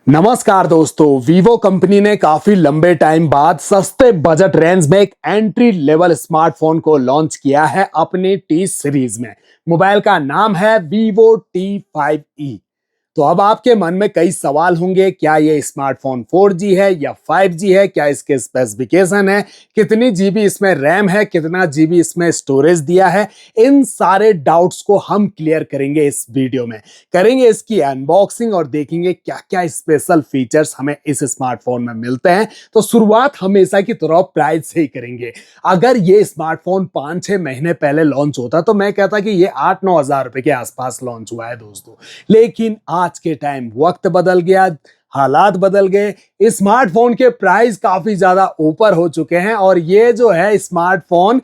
नमस्कार दोस्तों, Vivo company ने काफी लंबे टाइम बाद सस्ते बजट रेंज में एक एंट्री लेवल स्मार्टफोन को लॉन्च किया है अपनी टी सीरीज में। मोबाइल का नाम है वीवो T5e। तो अब आपके मन में कई सवाल होंगे, क्या ये स्मार्टफोन 4G है या 5G है, क्या इसके स्पेसिफिकेशन है, कितनी जीबी इसमें रैम है, कितना जीबी इसमें स्टोरेज दिया है। इन सारे डाउट्स को हम क्लियर करेंगे इस वीडियो में। करेंगे इसकी अनबॉक्सिंग और देखेंगे क्या क्या स्पेशल फीचर्स हमें इस स्मार्टफोन में मिलते हैं। तो शुरुआत हमेशा की तरह प्राइस से ही करेंगे। अगर ये स्मार्टफोन 5-6 महीने पहले लॉन्च होता तो मैं कहता कि ये 8-9 हजार रुपए के आसपास लॉन्च हुआ है दोस्तों। लेकिन आज के टाइम वक्त बदल गया, हालात बदल गए, स्मार्टफोन के प्राइस काफी ज्यादा ऊपर हो चुके हैं और ये जो है स्मार्टफोन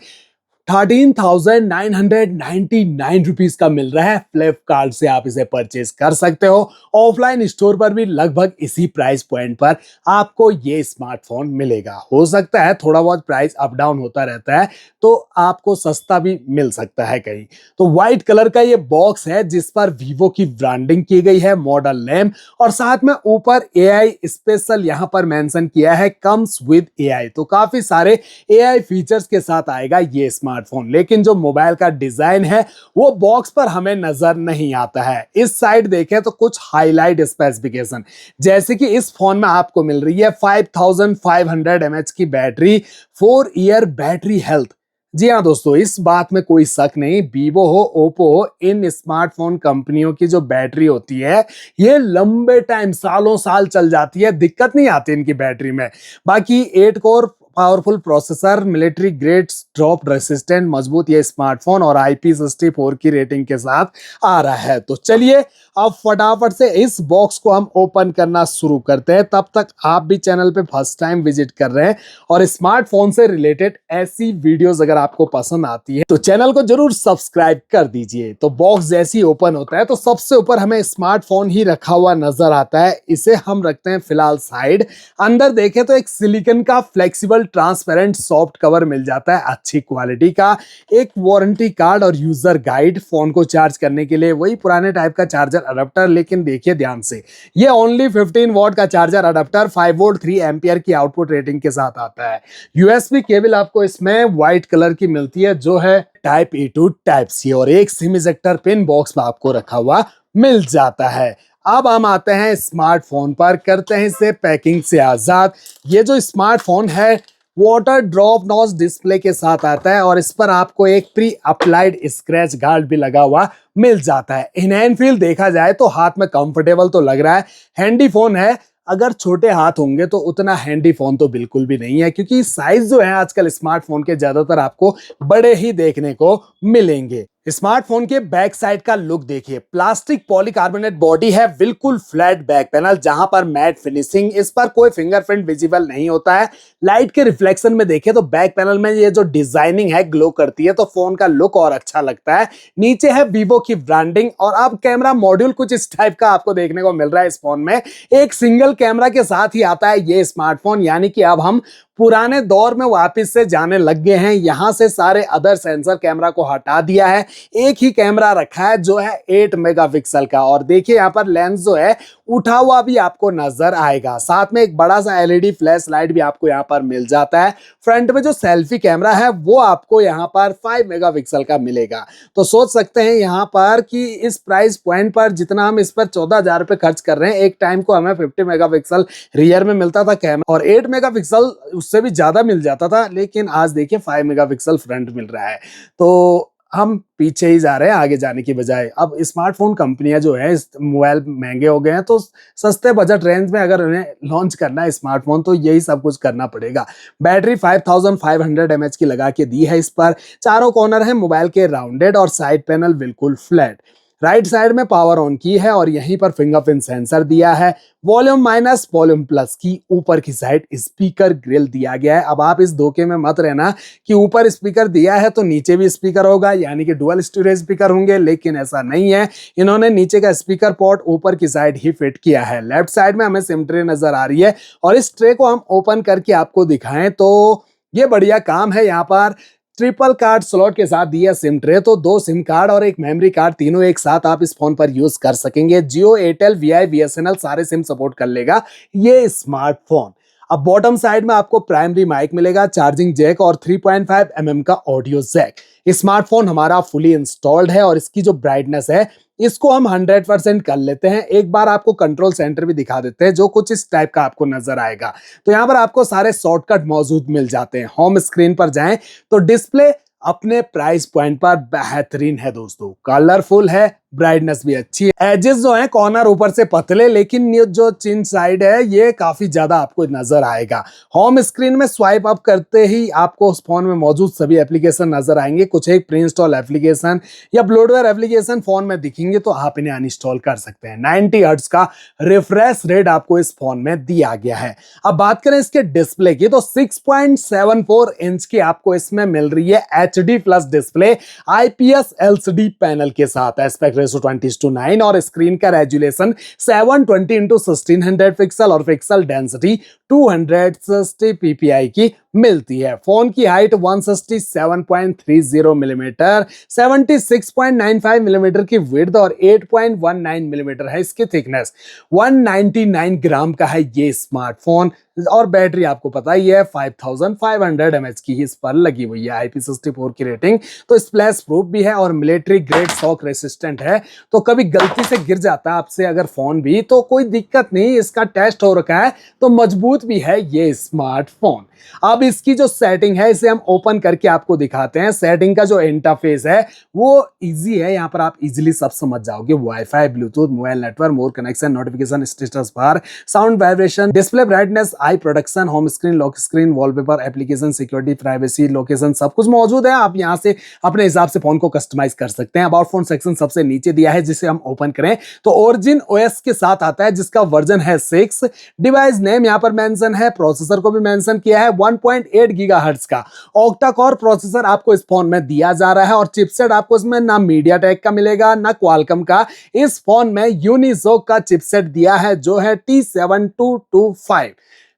13,999 रुपीज का मिल रहा है। फ्लिपकार्ट से आप इसे परचेज कर सकते हो। ऑफलाइन स्टोर पर भी लगभग इसी प्राइस पॉइंट पर आपको ये स्मार्टफोन मिलेगा। हो सकता है थोड़ा बहुत प्राइस अप डाउन होता रहता है, तो आपको सस्ता भी मिल सकता है कहीं। तो व्हाइट कलर का ये बॉक्स है जिस पर वीवो की ब्रांडिंग की गई है, मॉडल नेम, और साथ में ऊपर एआई स्पेशल यहां पर मेंशन किया है, कम्स विद एआई। तो काफी सारे एआई फीचर्स के साथ आएगा ये स्मार्टफोन। लेकिन जो मोबाइल का डिजाइन है वो बॉक्स पर हमें नजर नहीं आता है। इस साइड देखें तो कुछ हाईलाइट स्पेसिफिकेशन, जैसे कि इस फोन में आपको मिल रही है 5500 mAh की बैटरी, 4 ईयर बैटरी हेल्थ। जी हाँ दोस्तों, इस बात में कोई शक नहीं, वीवो हो, ओप्पो हो, इन स्मार्टफोन कंपनियों की जो बैटरी होती है ये लंबे टाइम, सालों साल चल जाती है, दिक्कत नहीं आती इनकी बैटरी में। बाकी 8 core powerful processor, military grade drop resistant मजबूत ये स्मार्टफोन और IP64 की रेटिंग के साथ आ रहा है। तो चलिए अब फटाफट से इस बॉक्स को हम ओपन करना शुरू करते हैं। तब तक आप भी चैनल पे फर्स्ट टाइम विजिट कर रहे हैं और स्मार्टफोन से रिलेटेड ऐसी वीडियोस अगर आपको पसंद आती है तो चैनल को जरूर सब्सक्राइब कर दीजिए। तो बॉक्स जैसे ही ओपन होता है तो सबसे ऊपर हमें स्मार्टफोन ही रखा हुआ नजर आता है। इसे हम रखते हैं फिलहाल साइड। अंदर देखें तो एक सिलिकॉन का फ्लेक्सिबल ट्रांसपेरेंट सॉफ्ट कवर मिल जाता है अच्छी क्वालिटी का, एक वारंटी कार्ड और यूजर गाइड। फोन को चार्ज करने के लिए वही पुराने टाइप का चार्जर अडेप्टर, लेकिन देखिए ध्यान से, ये ओनली 15 वॉट का चार्जर अडेप्टर 5 वोल्ट 3 एम्पियर की आउटपुट रेटिंग के साथ आता है। यूएसबी केबल आपको इसमें व्हाइट कलर की मिलती है जो है type A to type C, और एक सिम इजेक्टर पिन बॉक्स में आपको रखा हुआ मिल जाता है। अब हम आते हैं स्मार्टफोन पर, करते हैं इसे पैकिंग से आजाद। ये जो स्मार्टफोन है वाटर ड्रॉप नॉच डिस्प्ले के साथ आता है और इस पर आपको एक प्री अप्लाइड स्क्रैच गार्ड भी लगा हुआ मिल जाता है। इन हैंड फील देखा जाए तो हाथ में कंफर्टेबल तो लग रहा है, हैंडी फोन है। अगर छोटे हाथ होंगे तो उतना हैंडी फोन तो बिल्कुल भी नहीं है, क्योंकि साइज जो है आजकल स्मार्टफोन के ज्यादातर आपको बड़े ही देखने को मिलेंगे। स्मार्टफोन के बैक साइड का लुक देखिए, प्लास्टिक पॉलीकार्बोनेट बॉडी है, बिल्कुल फ्लैट बैक पैनल जहां पर मैट फिनिशिंग, इस पर कोई फिंगरप्रिंट विजिबल नहीं होता है। लाइट के रिफ्लेक्शन में देखें तो बैक पैनल में ये जो डिजाइनिंग है ग्लो करती है, तो फोन का लुक और अच्छा लगता है। नीचे है वीवो की ब्रांडिंग और अब कैमरा मॉड्यूल कुछ इस टाइप का आपको देखने को मिल रहा है। इस फोन में एक सिंगल कैमरा के साथ ही आता है ये स्मार्टफोन, यानी कि अब हम पुराने दौर में वापस से जाने लग गए हैं। यहां से सारे अदर सेंसर कैमरा को हटा दिया है, एक ही कैमरा रखा है जो है 8 मेगापिक्सल का। और देखिए यहां पर लेंस जो है उठा हुआ भी आपको नजर आएगा। साथ में एक बड़ा सा एलईडी फ्लैश लाइट भी आपको यहां पर मिल जाता है। फ्रंट में जो सेल्फी कैमरा है वो आपको यहां पर 5 मेगापिक्सल का मिलेगा। तो सोच सकते हैं यहां पर कि इस प्राइस पॉइंट पर जितना हम इस पर 14,000 रुपए खर्च कर रहे हैं, एक टाइम को हमें 50 मेगापिक्सल रियर में मिलता था कैमरा और 8 मेगापिक्सल उससे भी ज्यादा मिल जाता था, लेकिन आज देखिए 5 मेगापिक्सल फ्रंट मिल रहा है। तो हम पीछे ही जा रहे हैं आगे जाने की बजाय। अब स्मार्टफोन कंपनियां जो है, मोबाइल महंगे हो गए हैं तो सस्ते बजट रेंज में अगर उन्हें लॉन्च करना है स्मार्टफोन तो यही सब कुछ करना पड़ेगा। बैटरी 5500 mAh की लगा के दी है इस पर। चारों कॉर्नर है मोबाइल के राउंडेड और साइड पैनल बिल्कुल फ्लैट। राइट साइड में पावर ऑन की है और यहीं पर फिंगरप्रिंट सेंसर दिया है। वॉल्यूम माइनस वॉल्यूम प्लस की ऊपर की साइड स्पीकर ग्रिल दिया गया है। अब आप इस धोखे में मत रहना कि ऊपर स्पीकर दिया है तो नीचे भी स्पीकर होगा, यानी कि डुअल स्टोरेज स्पीकर होंगे, लेकिन ऐसा नहीं है। इन्होंने नीचे का स्पीकर पोर्ट ऊपर की साइड ही फिट किया है। लेफ्ट साइड में हमें सिम ट्रे नजर आ रही है और इस ट्रे को हम ओपन करके आपको दिखाएं तो ये बढ़िया काम है। यहाँ पर ट्रिपल कार्ड स्लॉट के साथ दिया सिम ट्रे, तो 2 सिम कार्ड और एक मेमोरी कार्ड तीनों एक साथ आप इस फोन पर यूज कर सकेंगे। जियो, एयरटेल, वीआई, बीएसएनएल सारे सिम सपोर्ट कर लेगा ये स्मार्टफोन। अब बॉटम साइड में आपको प्राइमरी माइक मिलेगा, चार्जिंग जैक और 3.5 mm का ऑडियो जैक। स्मार्टफोन हमारा फुली इंस्टॉल्ड है और इसकी जो ब्राइटनेस है इसको हम 100% कर लेते हैं। एक बार आपको कंट्रोल सेंटर भी दिखा देते हैं जो कुछ इस टाइप का आपको नजर आएगा। तो यहाँ पर आपको सारे शॉर्टकट मौजूद मिल जाते हैं। होम स्क्रीन पर जाएं तो डिस्प्ले अपने प्राइस पॉइंट पर बेहतरीन है दोस्तों, कलरफुल है, ब्राइटनेस भी अच्छी है। एजेस जो है कॉर्नर ऊपर से पतले, लेकिन ये जो चिन साइड है ये काफी ज्यादा आपको नजर आएगा। होम स्क्रीन में स्वाइप अप करते ही आपको उस फोन में मौजूद सभी एप्लीकेशन नजर आएंगे। कुछ एक प्री इंस्टॉल एप्लीकेशन या ब्लोडवेयर एप्लीकेशन फोन में दिखेंगे तो आप इन्हें अनइंस्टॉल कर सकते हैं। 90 हर्ट्ज का रिफ्रेश रेट आपको इस फोन में दिया गया है। अब बात करें इसके डिस्प्ले की तो 6.74 इंच की आपको इसमें मिल रही है HD plus display IPS LCD panel के साथ। एस्पेक्ट रेशो 20:9 और स्क्रीन का रेजुलेशन 720x1600 पिक्सल और पिक्सल डेंसिटी 260 ppi की मिलती है। फोन की हाइट 167.30 मिलीमीटर, 76.95 मिलीमीटर की विड्थ और 8.19 मिलीमीटर है इसकी थिकनेस। 199 ग्राम का है ये स्मार्टफोन और बैटरी आपको पता ही है 5500 mAh की ही इस पर लगी हुई है। IP64 की रेटिंग, तो स्प्लैश प्रूफ भी है और मिलिट्री ग्रेड शॉक रेसिस्टेंट है। तो कभी गलती से गिर जाता है आपसे अगर फोन भी तो कोई दिक्कत नहीं, इसका टेस्ट हो रखा है तो मजबूत भी है ये स्मार्टफोन। अब इसकी जो सेटिंग है इसे हम ओपन करके आपको दिखाते हैं। सेटिंग का जो इंटरफेस है वो इजी है, यहाँ पर आप इजीली सब समझ जाओगे। Wifi, bluetooth, mobile network, more connection, notification, status bar, sound vibration, display brightness, eye production, home screen, lock screen, wallpaper, application, security, privacy, location सब कुछ मौजूद है। आप यहाँ से अपने हिसाब से फोन को कस्टमाइज कर सकते हैं। अबाउट फोन सेक्शन सबसे नीचे दिया है जिसे हम ओपन करें तो ओरिजिन ओएस के साथ आता है जिसका वर्जन है 6। डिवाइस नेम यहाँ पर मेंशन है, प्रोसेसर को भी मेंशन किया है 1.8 गीगाहर्ट्ज का ऑक्टा कोर प्रोसेसर आपको इस फोन में दिया जा रहा है और चिपसेट आपको इसमें ना मीडियाटेक का मिलेगा ना क्वालकॉम का। इस फोन में यूनिसोक का चिपसेट दिया है जो है T7225।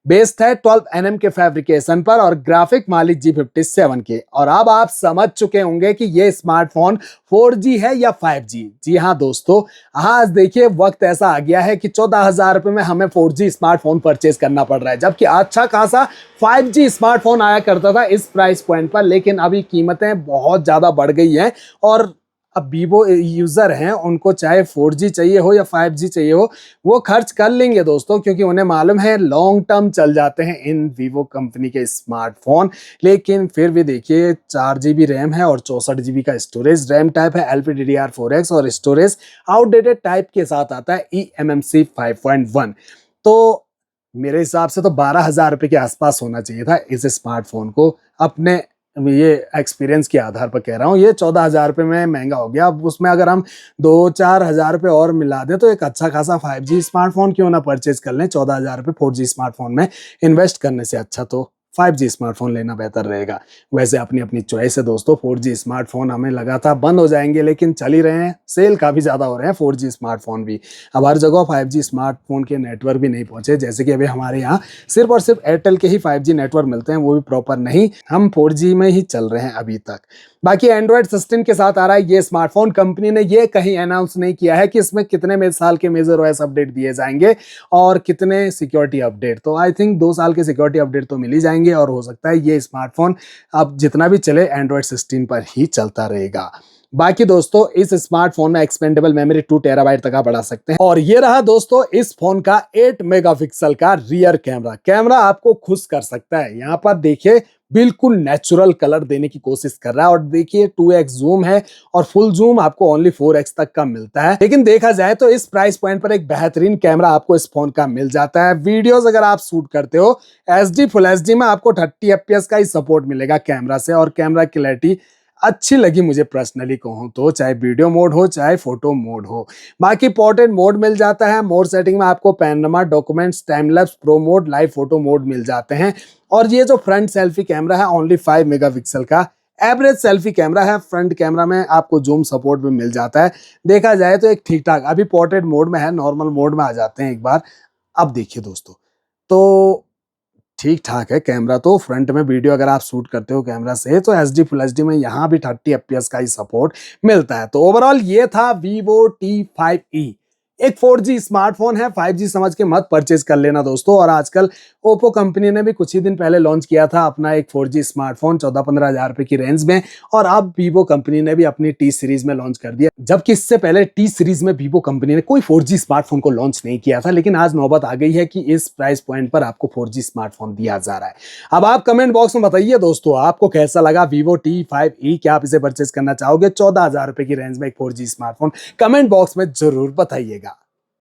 बेस्ड है 12 nm के फैब्रिकेशन पर और ग्राफिक मालिक G57 के। और अब आप समझ चुके होंगे कि ये स्मार्टफोन 4G है या 5G। जी हाँ दोस्तों, आज देखिए वक्त ऐसा आ गया है कि 14,000 रुपए में हमें 4G स्मार्टफोन परचेज करना पड़ रहा है, जबकि अच्छा खासा 5G स्मार्टफोन आया करता था इस प्राइस पॉइंट पर। लेकिन अभी कीमतें बहुत ज्यादा बढ़ गई हैं और अब वीवो यूजर हैं उनको चाहे 4G चाहिए हो या 5G चाहिए हो वो खर्च कर लेंगे दोस्तों, क्योंकि उन्हें मालूम है लॉन्ग टर्म चल जाते हैं इन वीवो कंपनी के स्मार्टफोन। लेकिन फिर भी देखिए 4GB रैम है और 64GB का स्टोरेज। रैम टाइप है LPDDR4X और स्टोरेज आउटडेटेड टाइप के साथ आता है eMMC 5.1। तो मेरे हिसाब से तो 12,000 रुपये के आसपास होना चाहिए था इस स्मार्टफोन को। अपने ये एक्सपीरियंस के आधार पर कह रहा हूँ, ये 14,000 रुपये में महंगा हो गया। अब उसमें अगर हम 2-4 हज़ार रुपये और मिला दें तो एक अच्छा खासा 5G स्मार्टफोन क्यों ना परचेज कर लें। 14,000 रुपये 4G स्मार्टफोन में इन्वेस्ट करने से अच्छा तो 5G स्मार्टफोन लेना बेहतर रहेगा। वैसे अपनी अपनी चॉइस है दोस्तों। 4G स्मार्टफोन हमें लगा था बंद हो जाएंगे, लेकिन चल ही रहे हैं, सेल काफ़ी ज़्यादा हो रहे हैं 4G स्मार्टफोन भी। अब हर जगह 5G स्मार्टफोन के नेटवर्क भी नहीं पहुंचे, जैसे कि अभी हमारे यहाँ सिर्फ और सिर्फ एयरटेल के ही 5G नेटवर्क मिलते हैं, वो भी प्रॉपर नहीं। हम 4G में ही चल रहे हैं अभी तक। बाकी एंड्रॉयड सिस्टम के साथ आ रहा है ये स्मार्टफोन। कंपनी ने ये कहीं अनाउंस नहीं किया है कि इसमें कितने साल के मेजर ओएस अपडेट दिए जाएंगे और कितने सिक्योरिटी अपडेट। तो आई थिंक 2 साल के सिक्योरिटी अपडेट तो मिल ही जाएंगे और हो सकता है ये स्मार्टफोन अब जितना भी चले एंड्रॉयड 16 पर ही चलता रहेगा। बाकी दोस्तों इस स्मार्टफोन में एक्सपेंडेबल मेमोरी 2 टेराबाइट तक आप बढ़ा सकते हैं। और ये रहा दोस्तों इस फोन का 8 मेगापिक्सल का रियर कैमरा। कैमरा आपको खुश कर सकता है। यहाँ पर देखिए बिल्कुल नेचुरल कलर देने की कोशिश कर रहा है और देखिए 2x जूम है और फुल जूम आपको ओनली 4x तक का मिलता है। लेकिन देखा जाए तो इस प्राइस पॉइंट पर एक बेहतरीन कैमरा आपको इस फोन का मिल जाता है। वीडियोस अगर आप शूट करते हो HD फुल HD में आपको 30 fps का ही सपोर्ट मिलेगा कैमरा से और कैमरा क्लैरिटी अच्छी लगी मुझे पर्सनली कहूँ तो, चाहे वीडियो मोड हो चाहे फोटो मोड हो। बाकी पोर्ट्रेट मोड मिल जाता है। मोड सेटिंग में आपको panorama, documents, time lapse, pro mode, live photo mode मिल जाते हैं। और ये जो फ्रंट सेल्फी कैमरा है ओनली 5 मेगापिक्सल का एवरेज सेल्फी कैमरा है। फ्रंट कैमरा में आपको जूम सपोर्ट भी मिल जाता है। देखा जाए तो एक ठीक ठाक, अभी पोर्ट्रेट मोड में है, नॉर्मल मोड में आ जाते हैं एक बार। अब देखिए दोस्तों तो ठीक ठाक है कैमरा। तो फ्रंट में वीडियो अगर आप शूट करते हो कैमरा से तो HD फुल HD में यहाँ भी 30 FPS का ही सपोर्ट मिलता है। तो ओवरऑल ये था Vivo T5e। एक 4G स्मार्टफोन है, 5G समझ के मत परचेज कर लेना दोस्तों। और आजकल ओप्पो कंपनी ने भी कुछ ही दिन पहले लॉन्च किया था अपना एक 4G स्मार्टफोन 14-15 हजार रुपए की रेंज में। और अब Vivo कंपनी ने भी अपनी T सीरीज में लॉन्च कर दिया, जबकि इससे पहले T सीरीज में Vivo कंपनी ने कोई 4G स्मार्टफोन को लॉन्च नहीं किया था। लेकिन आज नौबत आ गई है कि इस प्राइस पॉइंट पर आपको 4G स्मार्टफोन दिया जा रहा है। अब आप कमेंट बॉक्स में बताइए दोस्तों, आपको कैसा लगा Vivo T5e? क्या आप इसे परचेज करना चाहोगे 14 हजार रुपए की रेंज में एक 4G स्मार्टफोन? कमेंट बॉक्स में जरूर बताइएगा।